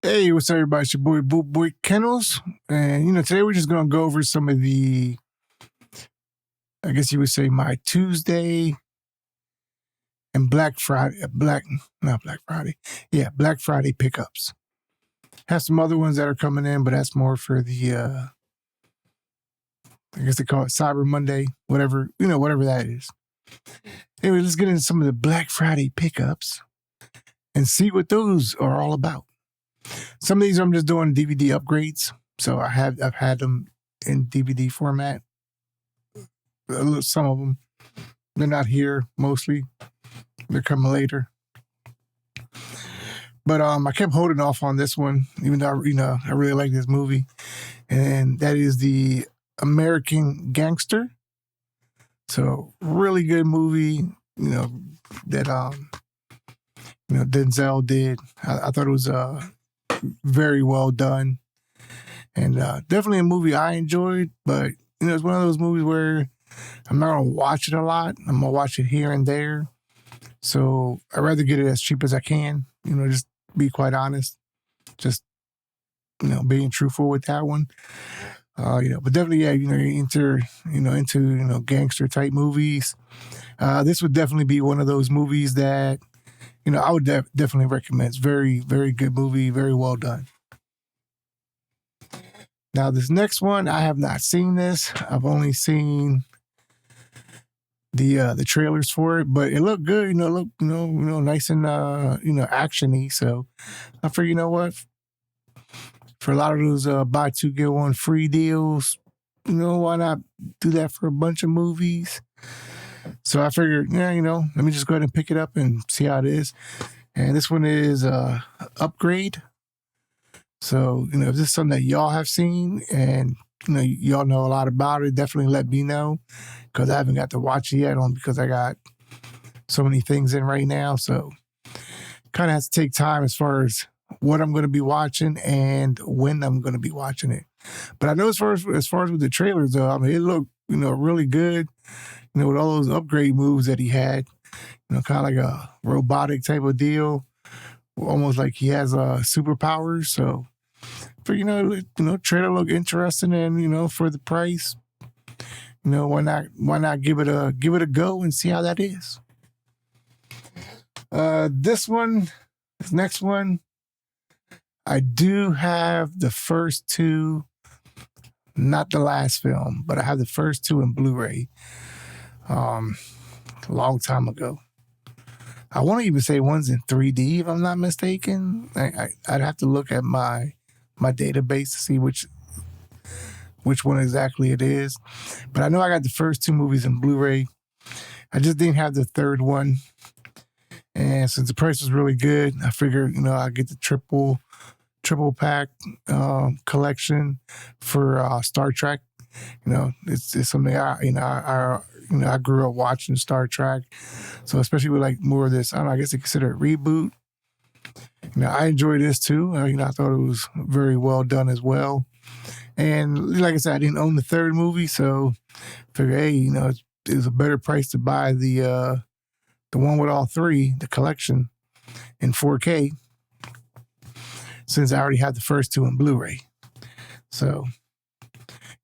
Hey, what's up, everybody? It's your boy, Boy Kennels. And, today we're just going to go over some of the, I guess you would say, my Tuesday and Black Friday, not Black Friday. Yeah, Black Friday pickups. Have some other ones that are coming in, but that's more for the, I guess they call it Cyber Monday, whatever that is. Anyway, let's get into some of the Black Friday pickups and see what those are all about. Some of these I'm just doing DVD upgrades. So I've had them in DVD format. Some of them, they're not here mostly. They're coming later. But I kept holding off on this one, even though I really like this movie, and that is the American Gangster. So really good movie, that Denzel did. I thought it was very well done, and definitely a movie I enjoyed. But it's one of those movies where I'm not gonna watch it a lot. I'm gonna watch it here and there. So I'd rather get it as cheap as I can. Just be quite honest. Just being truthful with that one. But definitely, yeah. Into gangster type movies. This would definitely be one of those movies that I would definitely recommend. It's very, very good movie. Very well done. Now, this next one, I have not seen this. I've only seen the trailers for it, but it looked good. It looked nice and actiony. So I figured, what, for a lot of those buy two get one free deals, why not do that for a bunch of movies? So I figured, let me just go ahead and pick it up and see how it is. And this one is Upgrade. So if this is something that y'all have seen and y'all know a lot about it, definitely let me know, because I haven't got to watch it yet because I got so many things in right now. So kind of has to take time as far as what I'm going to be watching and when I'm going to be watching it. But I know as far as with the trailers, though, I mean, it looked really good. With all those upgrade moves that he had, kind of like a robotic type of deal, almost like he has superpowers. So for trailer look interesting, and for the price, why not give it a go and see how that is. This next one, I do have the first two, not the last film, but I have the first two in Blu-ray. A long time ago. I want to even say one's in 3D, if I'm not mistaken. I'd have to look at my database to see which one exactly it is. But I know I got the first two movies in Blu-ray. I just didn't have the third one. And since the price was really good, I figured, I'd get the triple pack collection for Star Trek. It's something I grew up watching Star Trek. So especially with like more of this, I guess they consider it reboot. I enjoyed this too. I thought it was very well done as well. And like I said, I didn't own the third movie, so I figured, hey, it was a better price to buy the one with all three, the collection, in 4K, since I already had the first two in Blu-ray. So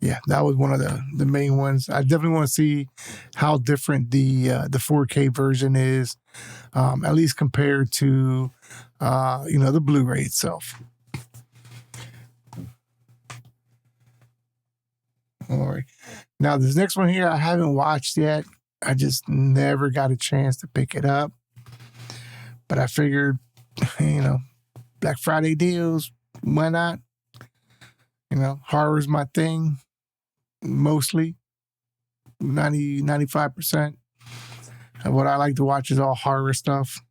yeah, that was one of the main ones. I definitely want to see how different the 4K version is, at least compared to the Blu-ray itself. All right. Now this next one here I haven't watched yet. I just never got a chance to pick it up. But I figured, Black Friday deals, why not? Horror is my thing. Mostly 95% of what I like to watch is all horror stuff.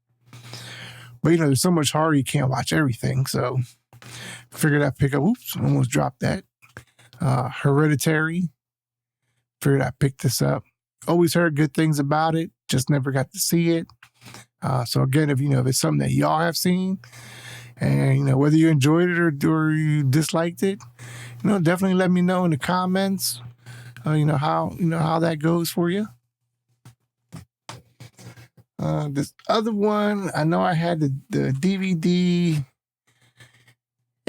But there's so much horror you can't watch everything. So I figured I'd pick up, almost dropped that. Hereditary. Figured I'd pick this up. Always heard good things about it, just never got to see it. So again, if it's something that y'all have seen, and whether you enjoyed it or you disliked it, definitely let me know in the comments. How that goes for you. This other one, I know I had the DVD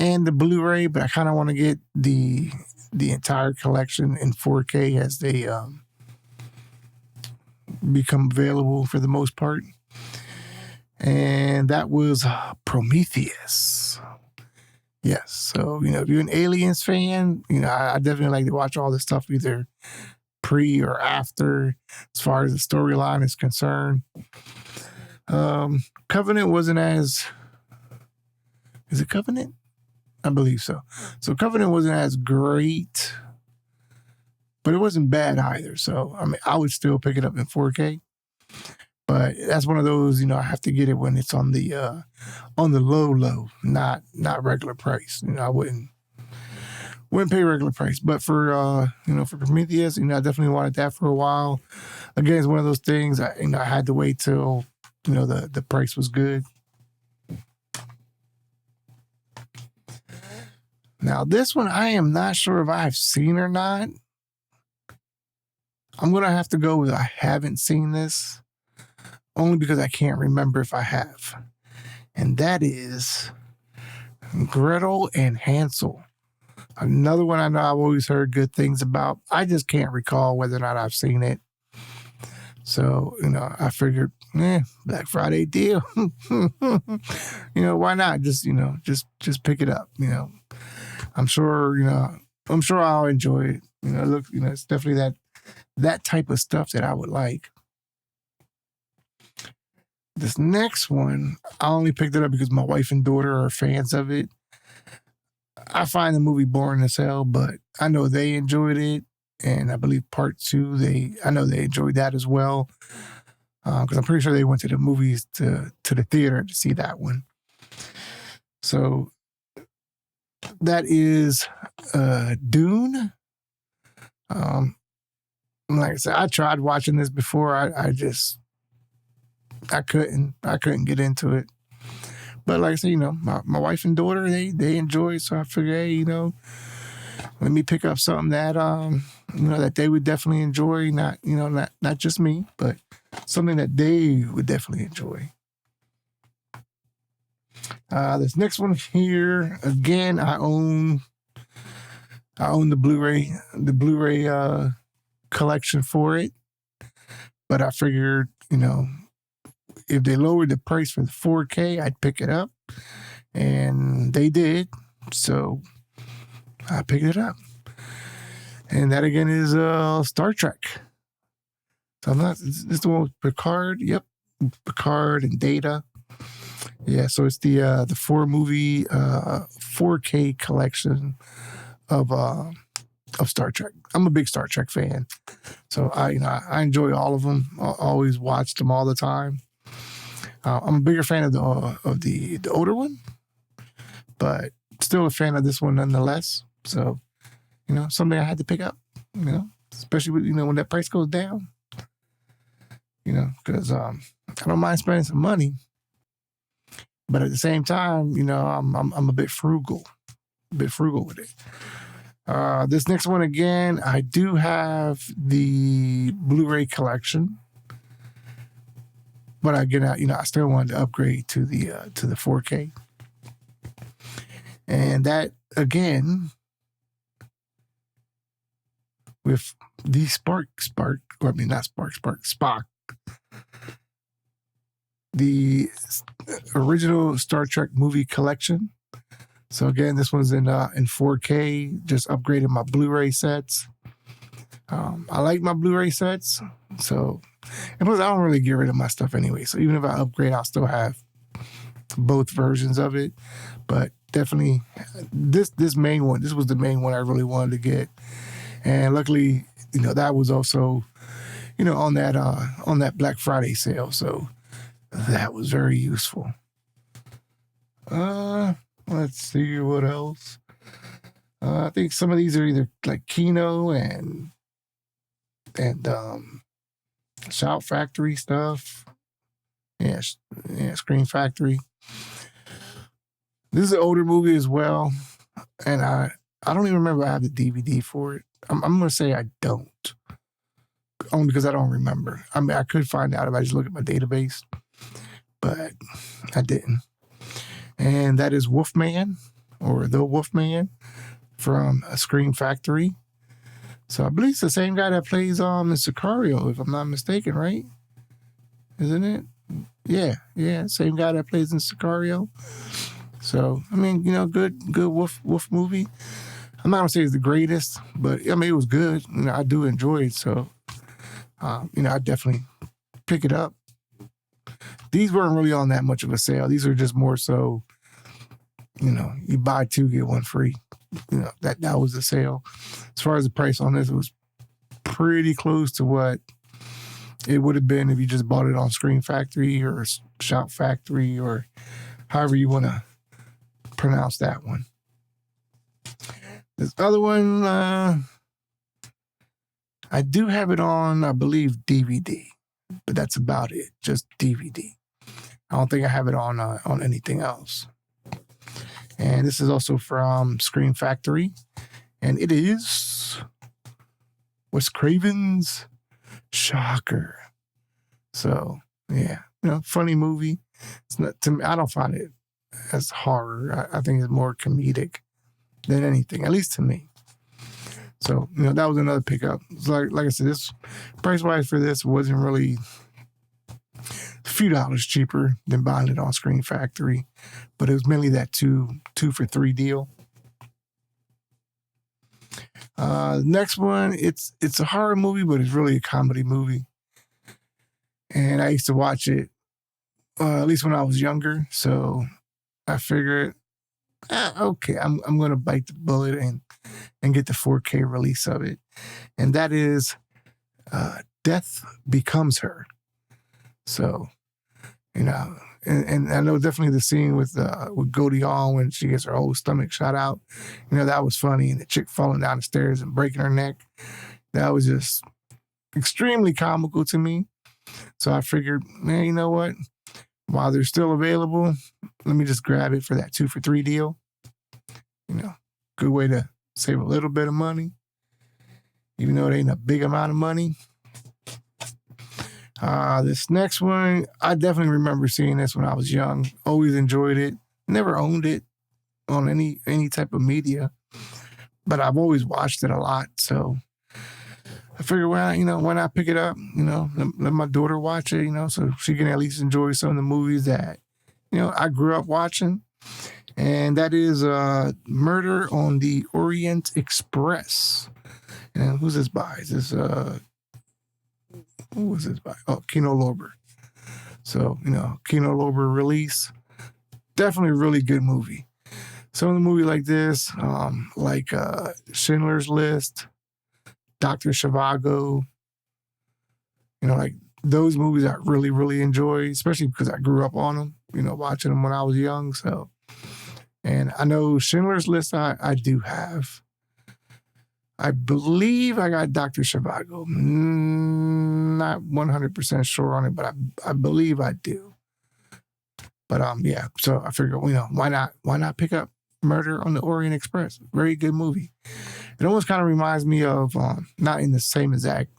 and the Blu-ray, but I kind of want to get the entire collection in 4K as they become available for the most part. And that was Prometheus. Yes, so if you're an Aliens fan, I definitely like to watch all the stuff either pre or after, as far as the storyline is concerned. Covenant wasn't as. Is it Covenant? I believe so. So Covenant wasn't as great, but it wasn't bad either. So I would still pick it up in 4K. But that's one of those, I have to get it when it's on the low, not regular price. I wouldn't pay regular price. But for for Prometheus, I definitely wanted that for a while. Again, it's one of those things. I had to wait till the price was good. Now this one, I am not sure if I've seen or not. I'm gonna have to go with I haven't seen this. Only because I can't remember if I have. And that is Gretel and Hansel. Another one I know I've always heard good things about. I just can't recall whether or not I've seen it. So, I figured, Black Friday deal. Why not? Just pick it up. I'm sure, I'll enjoy it. Look, it's definitely that type of stuff that I would like. This next one, I only picked it up because my wife and daughter are fans of it. I find the movie boring as hell, but I know they enjoyed it. And I believe part 2, I know they enjoyed that as well. Because I'm pretty sure they went to the movies, to the theater to see that one. So that is Dune. Like I said, I tried watching this before. I couldn't get into it. But like I said, my wife and daughter, they enjoy it. So I figured, hey, let me pick up something that that they would definitely enjoy. Not just me, but something that they would definitely enjoy. This next one here, again, I own the Blu-ray collection for it. But I figured, if they lowered the price for the 4K, I'd pick it up. And they did. So I picked it up. And that again is Star Trek. So this is the one with Picard. Yep. Picard and Data. Yeah, so it's the 4-movie 4K collection of Star Trek. I'm a big Star Trek fan. So I enjoy all of them. I always watch them all the time. I'm a bigger fan of the older one, but still a fan of this one nonetheless. So, something I had to pick up, especially with, when that price goes down, because I don't mind spending some money, but at the same time, I'm a bit frugal with it. This next one again, I do have the Blu-ray collection. But again, I still wanted to upgrade to the 4K, and that again with the Spock, the original Star Trek movie collection. So again, this one's in 4K. Just upgraded my Blu-ray sets. I like my Blu-ray sets, so. And plus, I don't really get rid of my stuff anyway. So even if I upgrade, I'll still have both versions of it. But definitely, this main one, this was the main one I really wanted to get. And luckily, that was also, on that Black Friday sale. So that was very useful. Let's see what else. I think some of these are either like Kino and Shout Factory stuff. Yeah, Screen Factory. This is an older movie as well. And I don't even remember I have the DVD for it. I'm going to say I don't. Only because I don't remember. I mean, I could find out if I just look at my database. But I didn't. And that is Wolfman. or The Wolfman from Scream Factory. So I believe it's the same guy that plays in Sicario, if I'm not mistaken, right? Isn't it? Yeah, same guy that plays in Sicario. So I mean, good wolf movie. I'm not gonna say it's the greatest, but I mean it was good. I do enjoy it. So I definitely pick it up. These weren't really on that much of a sale. These are just more so, you buy two get one free. That was the sale. As far as the price on this, it was pretty close to what it would have been if you just bought it on Screen Factory or Shout Factory or however you want to pronounce that one. This other one, I do have it on, I believe, DVD, but that's about it. Just DVD. I don't think I have it on anything else. And this is also from Screen Factory, and it is Wes Craven's Shocker. So yeah, funny movie. It's not, to me, I don't find it as horror. I think it's more comedic than anything, at least to me. So that was another pickup. It's like I said, this price wise for this wasn't really a few dollars cheaper than buying it on Screen Factory, but it was mainly that two for $3 deal. Next one, it's a horror movie, but it's really a comedy movie. And I used to watch it, at least when I was younger. So I figured, okay, I'm going to bite the bullet and get the 4K release of it. And that is Death Becomes Her. So, and I know definitely the scene with Goldie Hawn when she gets her whole stomach shot out. That was funny. And the chick falling down the stairs and breaking her neck. That was just extremely comical to me. So I figured, man, you know what? While they're still available, let me just grab it for that 2 for $3 deal. Good way to save a little bit of money, even though it ain't a big amount of money. This next one, I definitely remember seeing this when I was young. Always enjoyed it. Never owned it on any type of media, but I've always watched it a lot. So I figured, why not pick it up? Let my daughter watch it. So she can at least enjoy some of the movies that I grew up watching. And that is Murder on the Orient Express. And who's this by? Is this who was this by? Oh, Kino Lorber. So, Kino Lorber release. Definitely a really good movie. Some of the movie like this, like Schindler's List, Dr. Zhivago, like those movies I really, really enjoy, especially because I grew up on them, watching them when I was young. So, and I know Schindler's List I do have. I believe I got Dr. Zhivago. Not 100% sure on it, but I believe I do. But yeah, so I figured, why not pick up Murder on the Orient Express? Very good movie. It almost kind of reminds me of, not in the same exact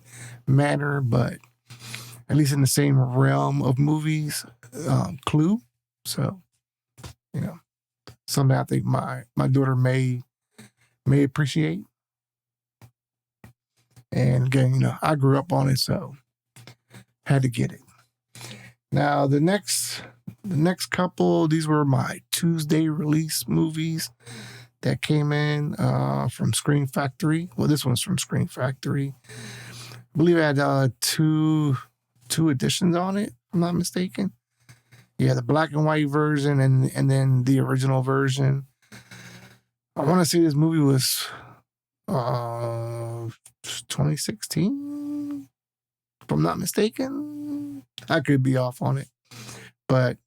manner, but at least in the same realm of movies, Clue. So, something I think my daughter may appreciate. And again, I grew up on it, so had to get it. Now the next couple, these were my Tuesday release movies that came in from Screen Factory. Well, this one's from Screen Factory. I believe it had two editions on it, if I'm not mistaken. Yeah, the black and white version and then the original version. I want to say this movie was 2016, if I'm not mistaken. I could be off on it, but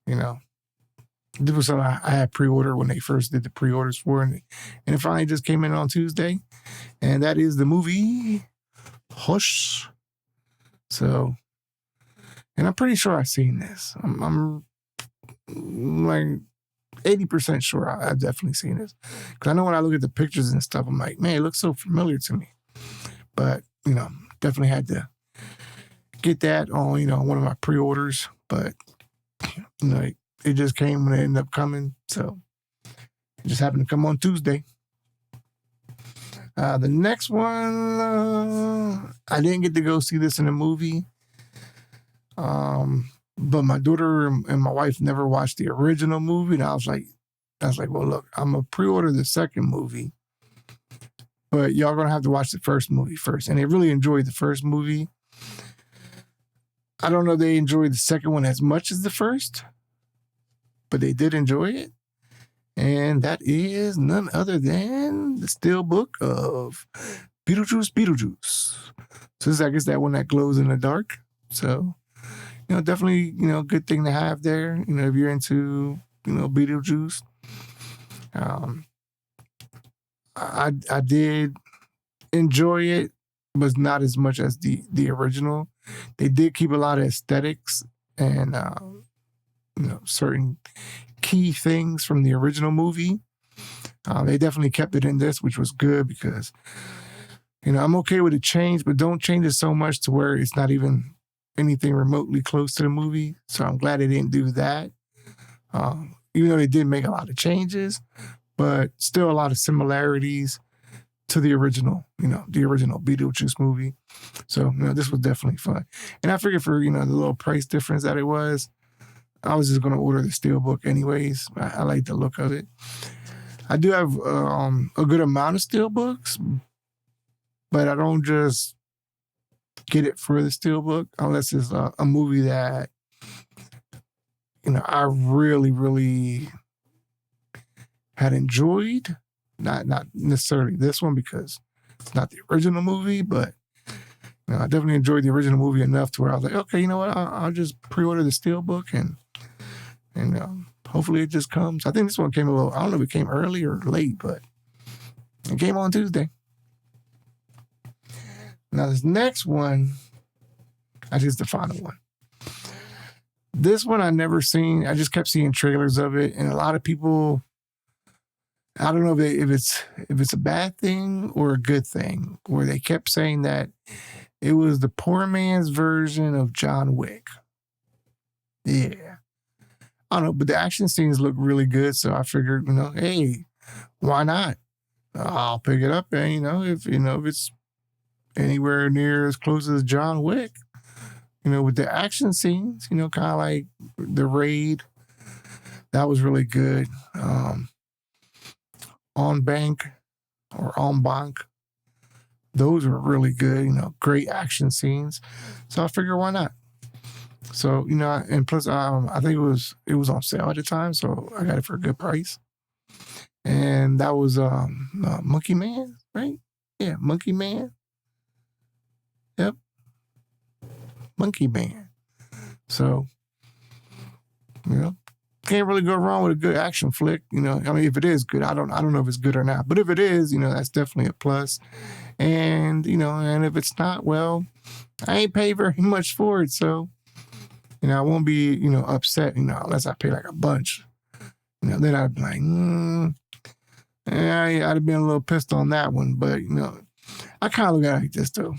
this was something I had pre-order when they first did the pre-orders for, and it finally just came in on Tuesday, and that is the movie Hush. So, and I'm pretty sure I've seen this. I'm like 80% sure I've definitely seen this, because I know when I look at the pictures and stuff, I'm like, man, it looks so familiar to me. But definitely had to get that on one of my pre-orders. But it just came when it ended up coming. So It just happened to come on Tuesday. The next one, I didn't get to go see this in the movie. But my daughter and my wife never watched the original movie. And I was like, well, look, I'm going to pre-order the second movie, but y'all going to have to watch the first movie first. And they really enjoyed the first movie. I don't know if they enjoyed the second one as much as the first, but they did enjoy it. And that is none other than the Steelbook of Beetlejuice. So this is, I guess, that one that glows in the dark. So, definitely, good thing to have there, if you're into, Beetlejuice. I did enjoy it, but not as much as the original. They did keep a lot of aesthetics and, certain key things from the original movie. They definitely kept it in this, which was good because, I'm okay with the change, but don't change it so much to where it's not even anything remotely close to the movie. So I'm glad they didn't do that. Even though they did make a lot of changes, but still a lot of similarities to the original, the original Beetlejuice movie. So, this was definitely fun. And I figured for, the little price difference that it was, I was just going to order the Steelbook anyways. I like the look of it. I do have a good amount of Steelbooks, but I don't just get it for the Steelbook unless it's a movie that, I really, really had enjoyed. Not necessarily this one because it's not the original movie, but I definitely enjoyed the original movie enough to where I was like, okay, you know what? I'll just pre-order the Steelbook and hopefully it just comes. I think this one came I don't know if it came early or late, but it came on Tuesday. Now this next one, I just the final one. This one I never seen. I just kept seeing trailers of it, and a lot of people, I don't know if it's a bad thing or a good thing, where they kept saying that it was the poor man's version of John Wick. Yeah. I don't know, but the action scenes look really good, so I figured, hey, why not? I'll pick it up, and if it's anywhere near as close as John Wick, with the action scenes, kind of like the raid, that was really good. On Bank, those were really good, great action scenes. So I figured, why not? So, and plus, I think it was on sale at the time, so I got it for a good price. And that was Monkey Man, right? Yeah, Monkey Man. Yep. Monkey Man. So, can't really go wrong with a good action flick. If it is good, I don't know if it's good or not. But if it is, that's definitely a plus. And, and if it's not, well, I ain't paid very much for it. So, I won't be, upset, unless I pay like a bunch. Then I'd be like, I'd have been a little pissed on that one. But, I kind of look at it like this, though.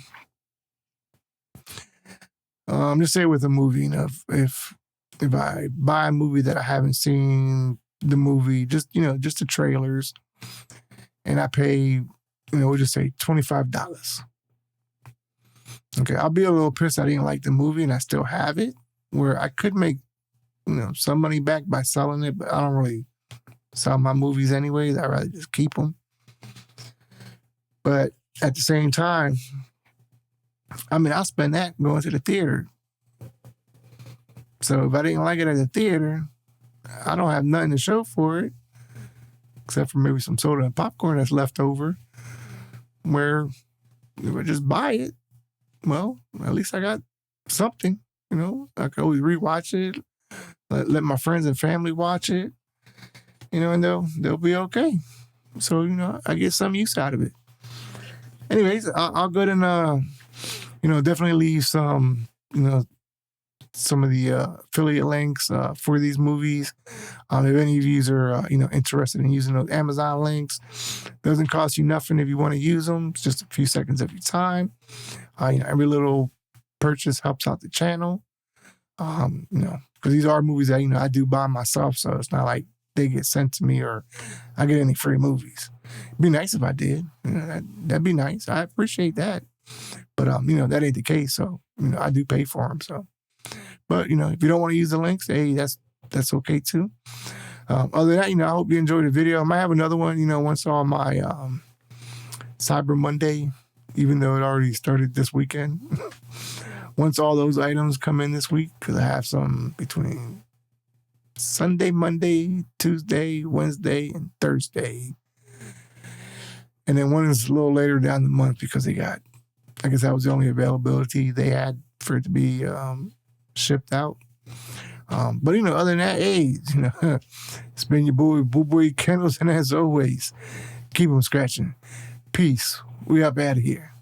Just say with a movie, if I buy a movie that I haven't seen the movie, just the trailers, and I pay, we'll just say $25. Okay, I'll be a little pissed I didn't like the movie and I still have it, where I could make, some money back by selling it, but I don't really sell my movies anyways. I'd rather just keep them. But at the same time, I'll spend that going to the theater. So if I didn't like it at the theater, I don't have nothing to show for it, except for maybe some soda and popcorn that's left over, where if I just buy it, well, at least I got something, I could always rewatch it, let my friends and family watch it, and they'll be okay. So, I get some use out of it. Anyways, I'll go ahead and, definitely leave some, some of the affiliate links for these movies. If any of you are, interested in using those Amazon links, doesn't cost you nothing if you want to use them. It's just a few seconds of your time. Every little purchase helps out the channel. Because these are movies that, I do by myself, so it's not like they get sent to me or I get any free movies. It'd be nice if I did. That'd be nice. I appreciate that. But that ain't the case. So I do pay for them. So, but if you don't want to use the links, hey, that's okay too. Other than that, I hope you enjoyed the video. I might have another one, once all my Cyber Monday, even though it already started this weekend. Once all those items come in this week, because I have some between Sunday, Monday, Tuesday, Wednesday, and Thursday. And then one is a little later down the month because I guess that was the only availability they had for it to be shipped out. But other than that, hey, it's been your boy, Bullboy Kennels, and as always, keep them scratching. Peace. We up out of here.